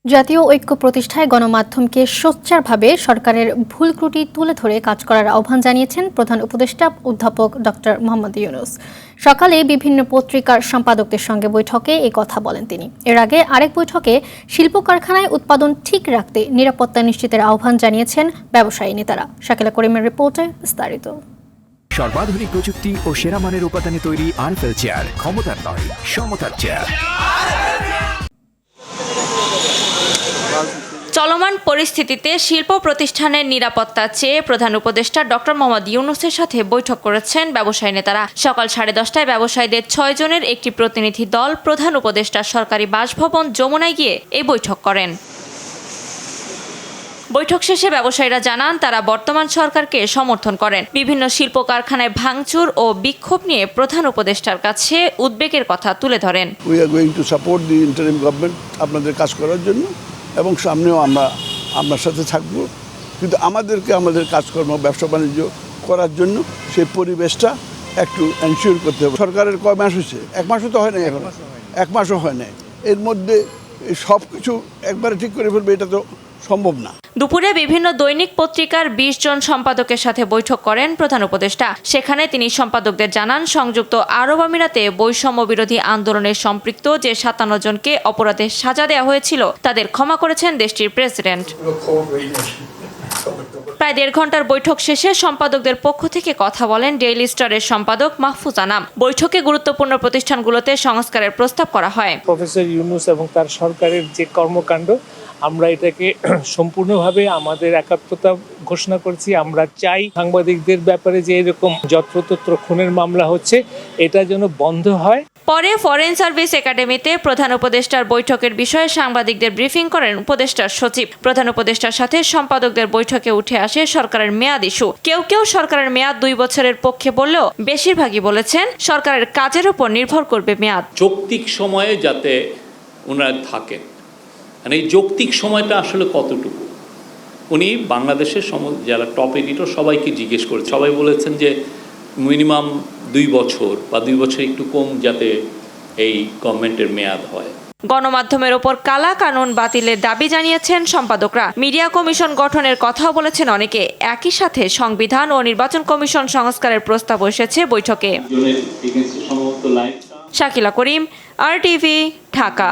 জাতীয় ঐক্য প্রতিষ্ঠায় গণমাধ্যমকে সোচ্চারভাবে সরকারের ভুল ত্রুটি তুলে ধরে কাজ করার আহ্বান জানিয়েছেন প্রধান উপদেষ্টা অধ্যাপক ডক্টর মোহাম্মদ ইউনূস। সকালে বিভিন্ন পত্রিকার সম্পাদকদের সঙ্গে বৈঠকে এই কথা বলেন তিনি। এর আগে আরেক বৈঠকে শিল্প কারখানায় উৎপাদন ঠিক রাখতে নিরাপত্তা নিশ্চিতের আহ্বান জানিয়েছেন ব্যবসায়ী নেতারা। শাকিলা করিমের রিপোর্টে বিস্তারিত। সর্বাধুনিক প্রযুক্তি ও সেরা মানের উপাদানে তৈরি আরএফএল চেয়ার, ক্ষমতার নয় সমতার চেয়ার। চলমান পরিস্থিতিতে শিল্প প্রতিষ্ঠানের নিরাপত্তা চেয়ে প্রধান উপদেষ্টা ডক্টর মোহাম্মদ ইউনূসের সাথে বৈঠক করেছেন ব্যবসায়ী নেতারা। সকাল 10:30টায় ব্যবসায়ীদের 6 জনের একটি প্রতিনিধি দল প্রধান উপদেষ্টার সরকারি বাসভবন যমুনায় গিয়ে এই বৈঠক করেন। বৈঠক শেষে ব্যবসায়ীরা জানান তারা বর্তমান সরকারকে সমর্থন করেন। বিভিন্ন শিল্প কারখানায় ভাঙচুর ও বিক্ষোভ নিয়ে প্রধান উপদেষ্টার কাছে উদ্বেগের কথা তুলে ধরেন। We are going to support the interim government আপনাদের কাজ করার জন্য, এবং সামনেও আমরা আপনার সাথে থাকব, কিন্তু আমাদেরকে আমাদের কাজকর্ম ব্যবসা বাণিজ্য করার জন্য সেই পরিবেশটা একটু এনশিওর করতে হবে। সরকারের কয় মাস হয়েছে? 1 মাসও তো হয় নাই, এখন 1 মাসও হয় নাই। এর মধ্যে সব কিছু একবারে ঠিক করে ফেলবে এটা তো সম্ভব না। দুপুরে বিভিন্ন দৈনিক পত্রিকার 20 জন সম্পাদকের সাথে বৈঠক করেন প্রধান উপদেষ্টা। সেখানে তিনি সম্পাদকদের জানান সংযুক্ত আরব আমিরাতে বৈষম্য বিরোধী আন্দোলনের সম্পৃক্ত যে 57 জনকে অপরাধের সাজা দেওয়া হয়েছিল তাদের ক্ষমা করেছেন দেশটির প্রেসিডেন্ট। প্রায় 1.5 ঘন্টার বৈঠক শেষে সম্পাদকদের পক্ষ থেকে কথা বলেন ডেইলি স্টারের সম্পাদক মাহফুজ আনাম। বৈঠকে গুরুত্বপূর্ণ প্রতিষ্ঠানগুলোতে সংস্কারের প্রস্তাব করা হয়। প্রফেসর ইউনূস এবং তার সরকারের যে কর্মকাণ্ড, আমরা এটাকে সম্পূর্ণভাবে আমাদের একাত্মতা ঘোষণা করছি। আমরা চাই সাংবাদিকদের ব্যাপারে যে এরকম যত্রতত্র খুনের মামলা হচ্ছে এটা যেন বন্ধ হয়। পরে ফরেন সার্ভিস একাডেমিতে প্রধান উপদেষ্টার বৈঠকের বিষয়ে সাংবাদিকদের ব্রিফিং করেন উপদেষ্টার সচিব। প্রধান উপদেষ্টার সাথে সম্পাদকদের বৈঠকে উঠে আসে সরকারের মেয়াদ ইস্যু। কেউ সরকারের মেয়াদ 2 বছরের পক্ষে বললেও বেশিরভাগই বলেছেন সরকারের কাজের উপর নির্ভর করবে মেয়াদ। যৌক্তিক সময়ে যাতে ওনারা থাকেন, মানে এই যৌক্তিক সময়টা আসলে কতটুকু উনি বাংলাদেশের যারা টপ এডিটর সবাইকে জিজ্ঞেস করে, সবাই বলেছেন যে মিনিমাম 2 বছর বা 2 বছর একটু কম যাতে এই গভর্নমেন্টের মেয়াদ হয়। গণমাধ্যমের ওপর কালা কানুন বাতিলের দাবি জানিয়েছেন সম্পাদকরা। মিডিয়া কমিশন গঠনের কথাও বলেছেন অনেকে। একই সাথে সংবিধান ও নির্বাচন কমিশন সংস্কারের প্রস্তাব এসেছে বৈঠকে। শাকিলা করিম, RTV, ঢাকা।